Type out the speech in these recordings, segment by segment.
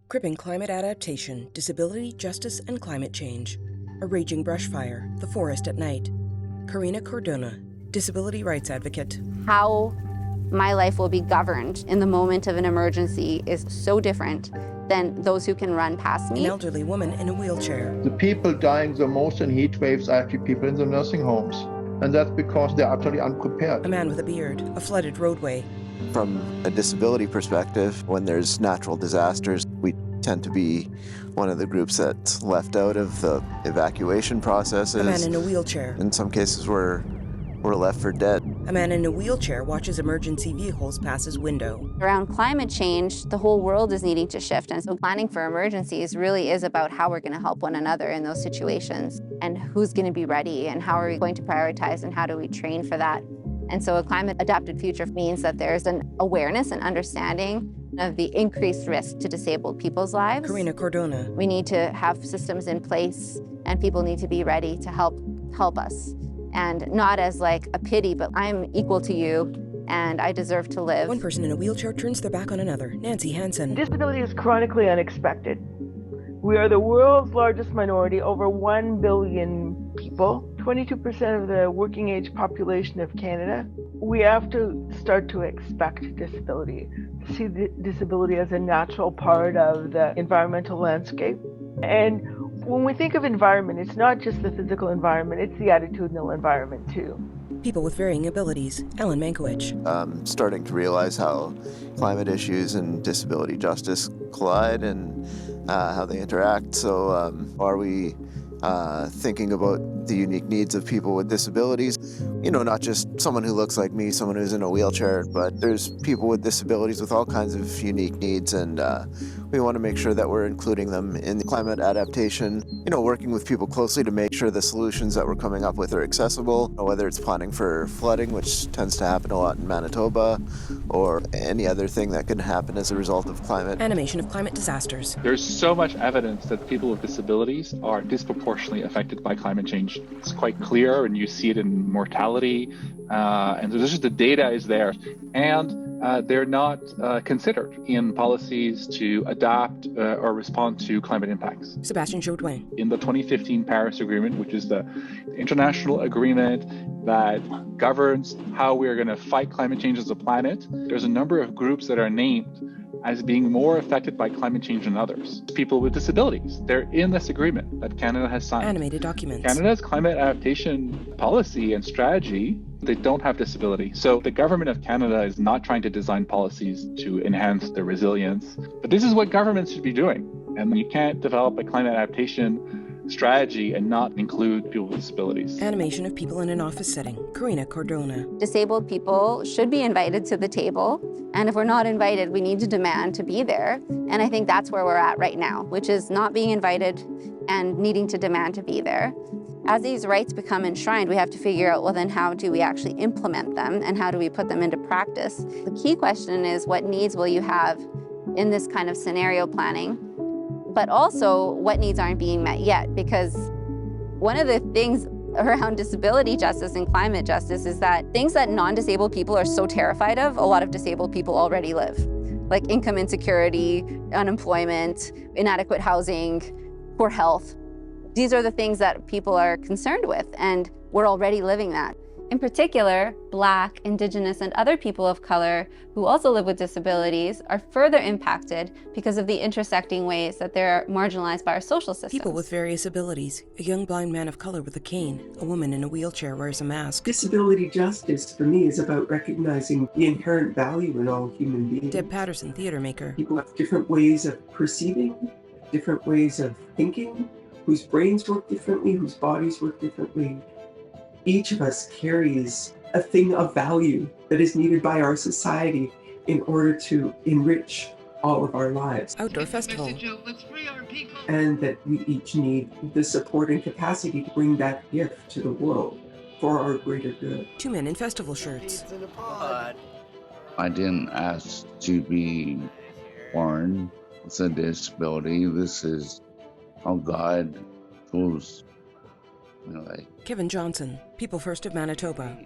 Cripping climate adaptation, disability, justice, and climate change. A raging brush fire, the forest at night. Karina Cordona, disability rights advocate. How my life will be governed in the moment of an emergency is so different than those who can run past me. An elderly woman in a wheelchair. The people dying the most in heat waves are actually people in the nursing homes. And that's because they're utterly unprepared. A man with a beard, a flooded roadway. From a disability perspective, when there's natural disasters, we tend to be one of the groups that's left out of the evacuation processes. A man in a wheelchair. In some cases, we're left for dead. A man in a wheelchair watches emergency vehicles pass his window. Around climate change, the whole world is needing to shift. And so planning for emergencies really is about how we're going to help one another in those situations and who's going to be ready and how are we going to prioritize and how do we train for that. And so a climate adapted future means that there's an awareness and understanding of the increased risk to disabled people's lives. Karina Cordona. We need to have systems in place and people need to be ready to help us. And not as like a pity, but I'm equal to you and I deserve to live. One person in a wheelchair turns their back on another. Nancy Hansen. Disability is chronically unexpected. We are the world's largest minority, over 1 billion people, 22% of the working age population of Canada. We have to start to expect disability, see disability as a natural part of the environmental landscape. And when we think of environment, it's not just the physical environment, it's the attitudinal environment too. People with varying abilities. Ellen Mankiewicz. Starting to realize how climate issues and disability justice collide and how they interact. So are we thinking about the unique needs of people with disabilities? You know, not just someone who looks like me, someone who's in a wheelchair, but there's people with disabilities with all kinds of unique needs, and we want to make sure that we're including them in the climate adaptation, you know, working with people closely to make sure the solutions that we're coming up with are accessible, whether it's planning for flooding, which tends to happen a lot in Manitoba, or any other thing that can happen as a result of climate. Animation of climate disasters. There's so much evidence that people with disabilities are disproportionately affected by climate change. It's quite clear, and you see it in mortality, and so just the data is there. And they're not considered in policies to adapt or respond to climate impacts. Sebastian Jaudoin. In the 2015 Paris Agreement, which is the international agreement that governs how we're going to fight climate change as a planet, there's a number of groups that are named as being more affected by climate change than others. People with disabilities, they're in this agreement that Canada has signed. Animated documents. Canada's climate adaptation policy and strategy, they don't have disability. So the government of Canada is not trying to design policies to enhance their resilience, but this is what governments should be doing. And you can't develop a climate adaptation strategy and not include people with disabilities. Animation of people in an office setting. Karina Cordona. Disabled people should be invited to the table. And if we're not invited, we need to demand to be there. And I think that's where we're at right now, which is not being invited and needing to demand to be there. As these rights become enshrined, we have to figure out, well, then how do we actually implement them and how do we put them into practice? The key question is, what needs will you have in this kind of scenario planning? But also, what needs aren't being met yet? Because one of the things around disability justice and climate justice is that things that non-disabled people are so terrified of, a lot of disabled people already live. Like income insecurity, unemployment, inadequate housing, poor health. These are the things that people are concerned with, and we're already living that. In particular, Black, Indigenous, and other people of color who also live with disabilities are further impacted because of the intersecting ways that they're marginalized by our social systems. People with various abilities. A young blind man of color with a cane. A woman in a wheelchair wears a mask. Disability justice, for me, is about recognizing the inherent value in all human beings. Deb Patterson, theater maker. People have different ways of perceiving, different ways of thinking, whose brains work differently, whose bodies work differently. Each of us carries a thing of value that is needed by our society in order to enrich all of our lives. Outdoor festival. And that we each need the support and capacity to bring that gift to the world for our greater good. Two men in festival shirts. I didn't ask to be born with a disability. This is how God chose my life. Kevin Johnson, People First of Manitoba.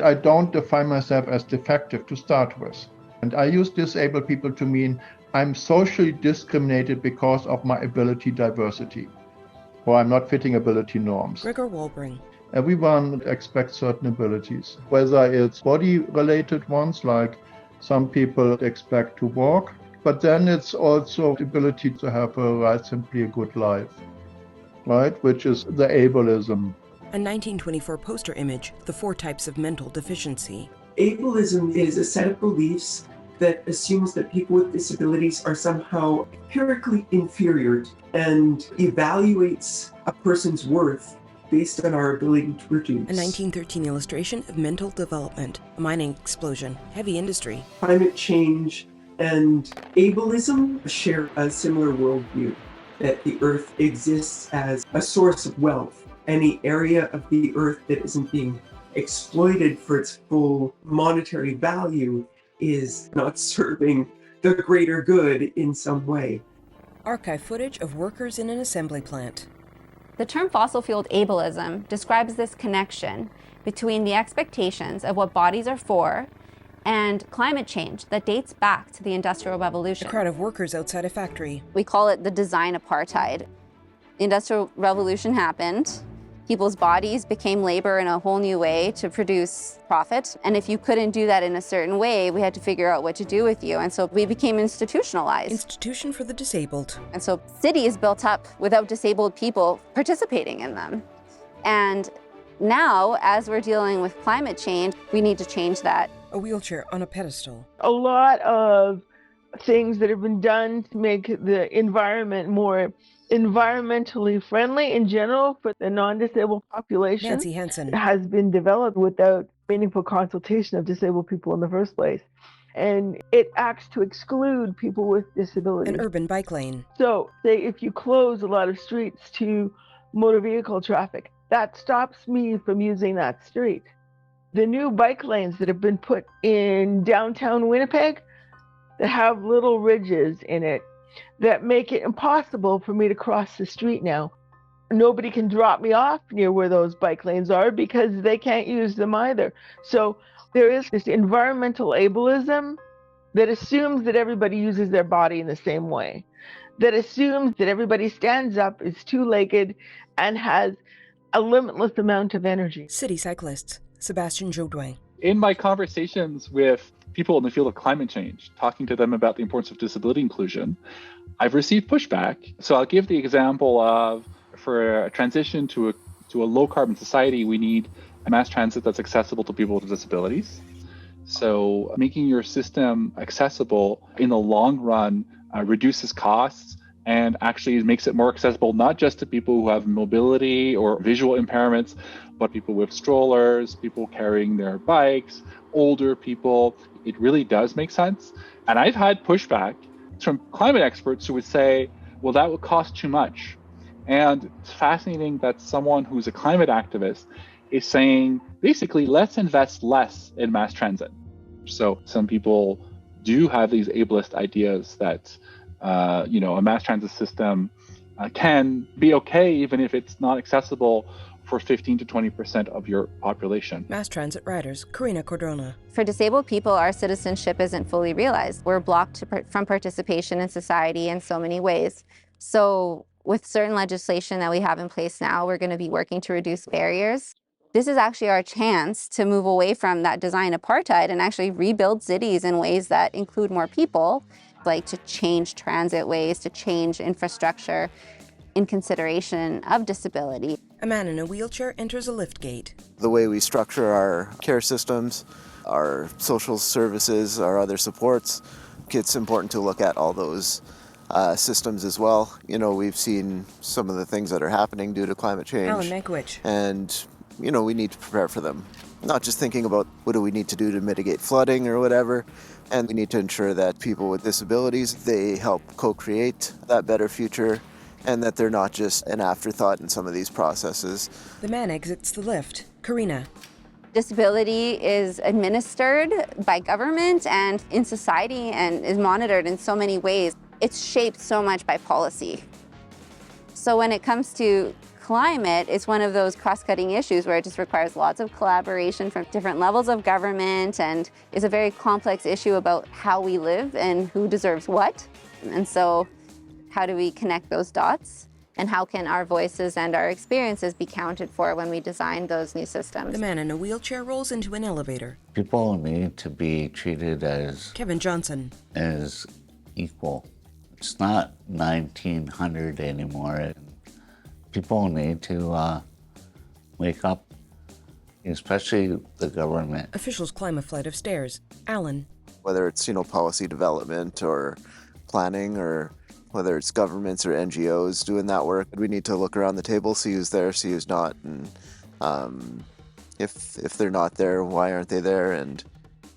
I don't define myself as defective to start with. And I use disabled people to mean I'm socially discriminated because of my ability diversity, or I'm not fitting ability norms. Gregor Walbring. Everyone expects certain abilities, whether it's body-related ones, like some people expect to walk, but then it's also the ability to have simply a good life, right? Which is the ableism. A 1924 poster image, The Four Types of Mental Deficiency. Ableism is a set of beliefs that assumes that people with disabilities are somehow empirically inferior and evaluates a person's worth based on our ability to produce. A 1913 illustration of mental development, a mining explosion, heavy industry. Climate change and ableism share a similar worldview, that the Earth exists as a source of wealth. Any area of the Earth that isn't being exploited for its full monetary value is not serving the greater good in some way. Archive footage of workers in an assembly plant. The term fossil-fueled ableism describes this connection between the expectations of what bodies are for and climate change that dates back to the Industrial Revolution. A crowd of workers outside a factory. We call it the design apartheid. The Industrial Revolution happened. People's bodies became labor in a whole new way to produce profit. And if you couldn't do that in a certain way, we had to figure out what to do with you. And so we became institutionalized. Institution for the Disabled. And so cities built up without disabled people participating in them. And now, as we're dealing with climate change, we need to change that. A wheelchair on a pedestal. A lot of things that have been done to make the environment more environmentally friendly in general for the non-disabled population Nancy Hansen. has been developed without meaningful consultation of disabled people in the first place. And it acts to exclude people with disabilities. An urban bike lane. So, say if you close a lot of streets to motor vehicle traffic, that stops me from using that street. The new bike lanes that have been put in downtown Winnipeg that have little ridges in it that make it impossible for me to cross the street now. Nobody can drop me off near where those bike lanes are because they can't use them either. So there is this environmental ableism that assumes that everybody uses their body in the same way, that assumes that everybody stands up, is two-legged, and has a limitless amount of energy. City cyclists. Sebastian Jodouin. In my conversations with people in the field of climate change, talking to them about the importance of disability inclusion, I've received pushback. So I'll give the example of, for a transition to a low carbon society, we need a mass transit that's accessible to people with disabilities. So making your system accessible in the long run reduces costs and actually makes it more accessible, not just to people who have mobility or visual impairments, but people with strollers, people carrying their bikes, older people. It really does make sense. And I've had pushback from climate experts who would say, well, that would cost too much. And it's fascinating that someone who's a climate activist is saying, basically, let's invest less in mass transit. So some people do have these ableist ideas that a mass transit system can be okay even if it's not accessible for 15 to 20% of your population. Mass transit riders. Karina Cordona. For disabled people, our citizenship isn't fully realized. We're blocked from participation in society in so many ways. So with certain legislation that we have in place now, we're going to be working to reduce barriers. This is actually our chance to move away from that design apartheid and actually rebuild cities in ways that include more people, like to change transit ways, to change infrastructure in consideration of disability. A man in a wheelchair enters a lift gate. The way we structure our care systems, our social services, our other supports, it's important to look at all those systems as well. You know, we've seen some of the things that are happening due to climate change. Alan Mankiewicz. And, you know, we need to prepare for them. Not just thinking about what do we need to do to mitigate flooding or whatever. And we need to ensure that people with disabilities, they help co-create that better future and that they're not just an afterthought in some of these processes. The man exits the lift. Karina. Disability is administered by government and in society and is monitored in so many ways. It's shaped so much by policy. So when it comes to climate, it's one of those cross-cutting issues where it just requires lots of collaboration from different levels of government and is a very complex issue about how we live and who deserves what. And so how do we connect those dots? And how can our voices and our experiences be counted for when we design those new systems? The man in a wheelchair rolls into an elevator. People need to be treated as Kevin Johnson. Equal. It's not 1900 anymore. People need to wake up, especially the government. Officials climb a flight of stairs. Alan. Whether it's, policy development or planning, or whether it's governments or NGOs doing that work, we need to look around the table, see who's there, see who's not, and if they're not there, why aren't they there, and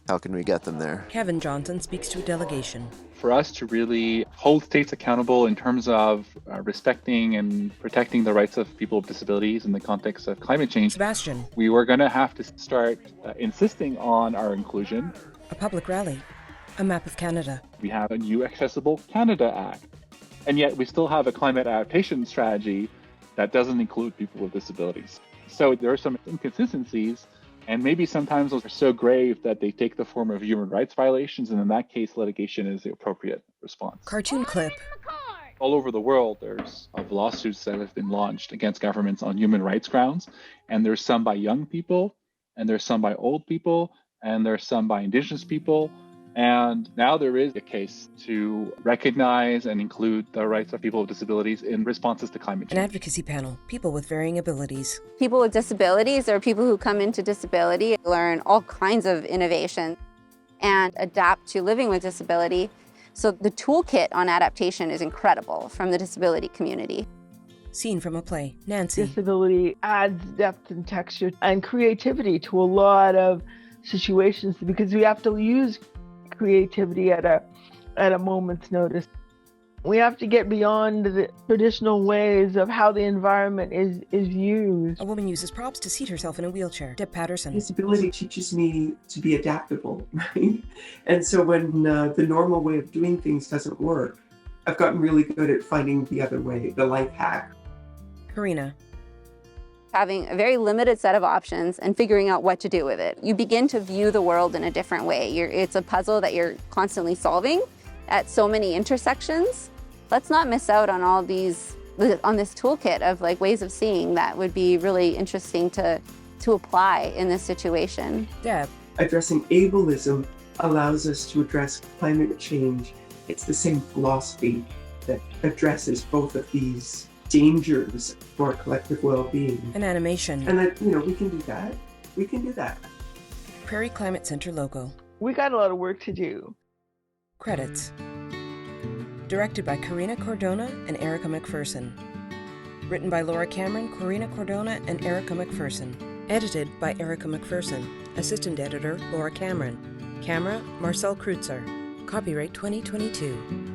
how can we get them there? Kevin Johnson speaks to a delegation. For us to really hold states accountable in terms of respecting and protecting the rights of people with disabilities in the context of climate change, Sebastian. we were going to have to start insisting on our inclusion. A public rally. A map of Canada. We have a new Accessible Canada Act, and yet we still have a climate adaptation strategy that doesn't include people with disabilities. So there are some inconsistencies, and maybe sometimes those are so grave that they take the form of human rights violations, and in that case, litigation is the appropriate response. Cartoon clip. All over the world, there's lawsuits that have been launched against governments on human rights grounds, and there's some by young people, and there's some by old people, and there's some by Indigenous people. And now there is a case to recognize and include the rights of people with disabilities in responses to climate change. An advocacy panel. People with varying abilities. People with disabilities, or people who come into disability, learn all kinds of innovation and adapt to living with disability. So the toolkit on adaptation is incredible from the disability community. Scene from a play. Nancy. Disability adds depth and texture and creativity to a lot of situations, because we have to use creativity at a moment's notice. We have to get beyond the traditional ways of how the environment is used. A woman uses props to seat herself in a wheelchair. Deb Patterson. Disability teaches me to be adaptable, right? And so when the normal way of doing things doesn't work, I've gotten really good at finding the other way, the life hack. Karina. Having a very limited set of options and figuring out what to do with it. You begin to view the world in a different way. It's a puzzle that you're constantly solving at so many intersections. Let's not miss out on all these, on this toolkit of ways of seeing that would be really interesting to apply in this situation. Deb. Addressing ableism allows us to address climate change. It's the same philosophy that addresses both of these dangers for collective well-being. An animation. And we can do that. We can do that. Prairie Climate Center logo. We got a lot of work to do. Credits. Directed by Karina Cordona and Erica McPherson. Written by Laura Cameron, Karina Cordona, and Erica McPherson. Edited by Erica McPherson. Assistant editor, Laura Cameron. Camera, Marcel Kreutzer. Copyright 2022.